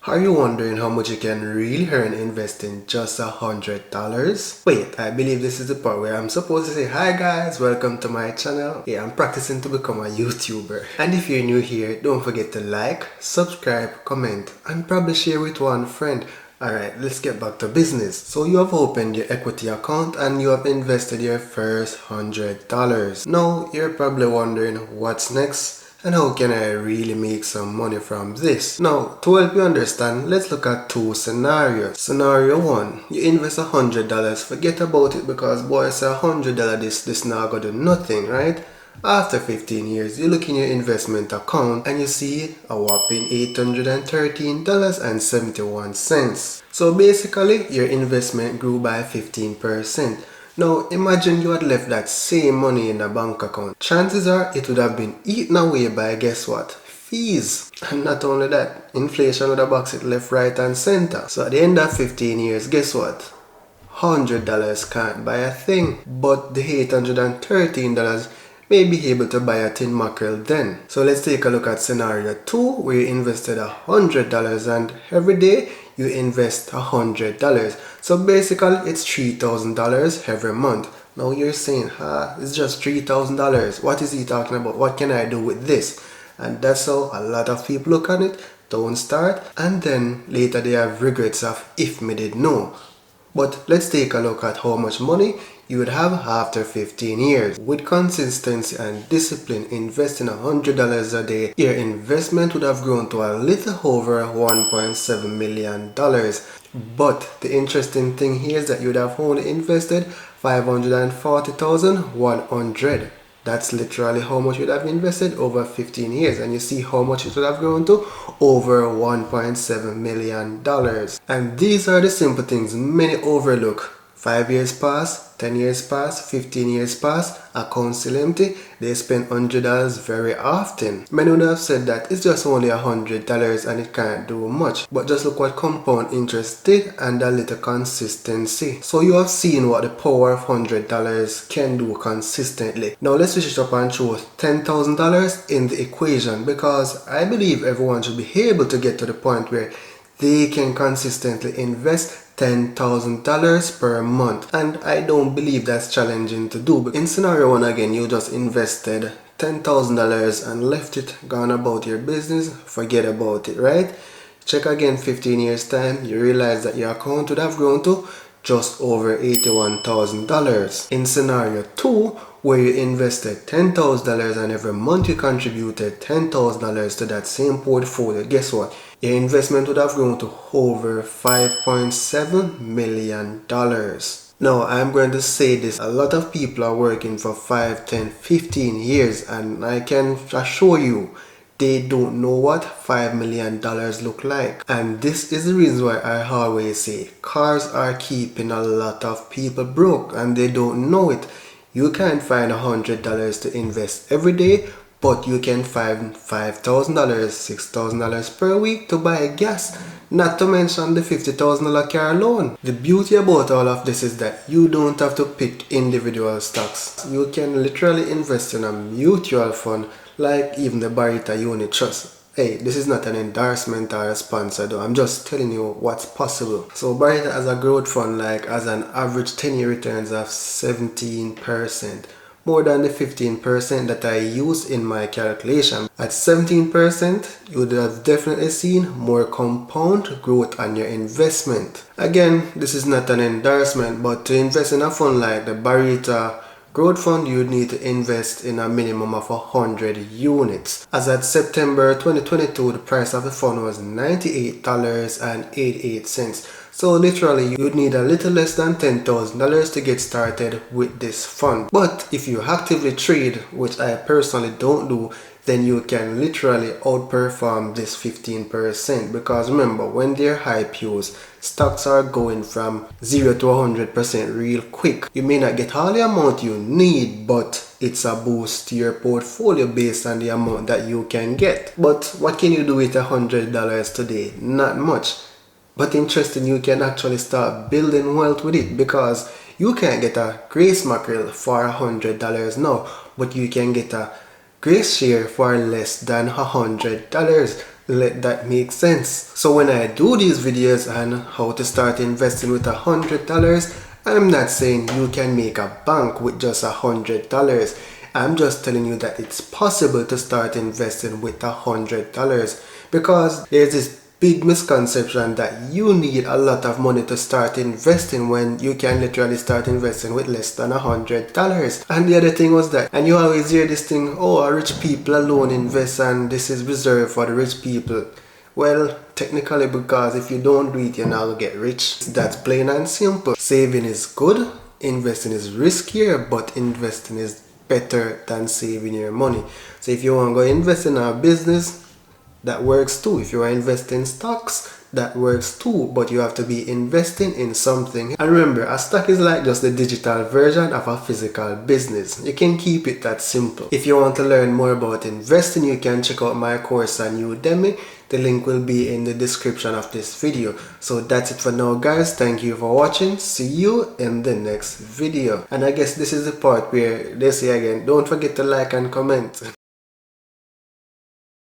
Are you wondering how much you can really earn investing just $100? Wait, I believe this is the part where I'm supposed to say, hi guys, welcome to my channel. Yeah, I'm practicing to become a YouTuber. And if you're new here, don't forget to like, subscribe, comment, and probably share with one friend. Alright, let's get back to business. So you have opened your equity account and you have invested your first $100. Now, you're probably wondering what's next? And how can I really make some money from this? Now, to help you understand, let's look at two scenarios. Scenario 1, you invest $100, forget about it because boy, it's $100 this not gonna do nothing, right? After 15 years, you look in your investment account and you see a whopping $813.71. So basically, your investment grew by 15%. Now imagine you had left that same money in a bank account. Chances are it would have been eaten away by, guess what? Fees. And not only that, inflation would have boxed it left, right and center. So at the end of 15 years, guess what? $100 can't buy a thing, but the $813 may be able to buy a tin mackerel then. So let's take a look at scenario 2 where you invested $100 and every day you invest $100. So basically it's $3,000 every month. Now you're saying, it's just $3,000. What is he talking about? What can I do with this? And that's how a lot of people look at it. Don't start and then later they have regrets of if me did know. But let's take a look at how much money you would have after 15 years. With consistency and discipline, investing $100 a day, your investment would have grown to a little over $1.7 million. But the interesting thing here is that you would have only invested $540,100. That's literally how much you would have invested over 15 years. And you see how much it would have grown to? Over $1.7 million. And these are the simple things many overlook. 5 years pass, 10 years pass, 15 years pass, account still empty, they spend $100 very often. Many would have said that it's just only $100 and it can't do much. But just look what compound interest did and a little consistency. So you have seen what the power of $100 can do consistently. Now let's switch it up and throw $10,000 in the equation because I believe everyone should be able to get to the point where they can consistently invest $10,000 per month, and I don't believe that's challenging to do. But in scenario 1 again, you just invested $10,000 and left it, gone about your business, forget about it, right? Check again 15 years time, you realize that your account would have grown to just over $81,000. In scenario 2, where you invested $10,000 and every month you contributed $10,000 to that same portfolio, guess what? Your investment would have grown to over $5.7 million. Now, I'm going to say this, a lot of people are working for 5, 10, 15 years and I can assure you, they don't know what $5 million look like. And this is the reason why I always say cars are keeping a lot of people broke and they don't know it. You can't find $100 to invest every day, but you can find $5,000, $6,000 per week to buy gas. Not to mention the $50,000 car loan. The beauty about all of this is that you don't have to pick individual stocks. You can literally invest in a mutual fund like even the Barita Unit Trust. Hey, this is not an endorsement or a sponsor though, I'm just telling you what's possible. So Barita has a growth fund has an average 10-year returns of 17%. More than the 15% that I use in my calculation. At 17%, you would have definitely seen more compound growth on your investment. Again, this is not an endorsement, but to invest in a fund like the Barita Growth Fund, you would need to invest in a minimum of 100 units. As at September 2022, the price of the fund was $98.88. So literally, you would need a little less than $10,000 to get started with this fund. But if you actively trade, which I personally don't do, then you can literally outperform this 15% because remember, when they're IPOs, stocks are going from 0 to 100% real quick. You may not get all the amount you need, but it's a boost to your portfolio based on the amount that you can get. But what can you do with $100 today? Not much. But interesting, you can actually start building wealth with it because you can't get a grace mackerel for $100 now, but you can get a grace share for less than $100. Let that make sense. So when I do these videos on how to start investing with $100, I'm not saying you can make a bank with just $100. I'm just telling you that it's possible to start investing with $100, because there's this big misconception that you need a lot of money to start investing when you can literally start investing with less than $100. And the other thing was that, and you always hear this thing, oh, rich people alone invest and this is reserved for the rich people. Well, technically, because if you don't do it, you're not gonna get rich. That's plain and simple. Saving is good, investing is riskier, but investing is better than saving your money. So if you want to go invest in a business, that works too. If you are investing in stocks, that works too, but you have to be investing in something. And remember, a stock is like just the digital version of a physical business. You can keep it that simple. If you want to learn more about investing, you can check out my course on Udemy. The link will be in the description of this video. So that's it for now, guys. Thank you for watching. See you in the next video. And I guess this is the part where they say again, don't forget to like and comment.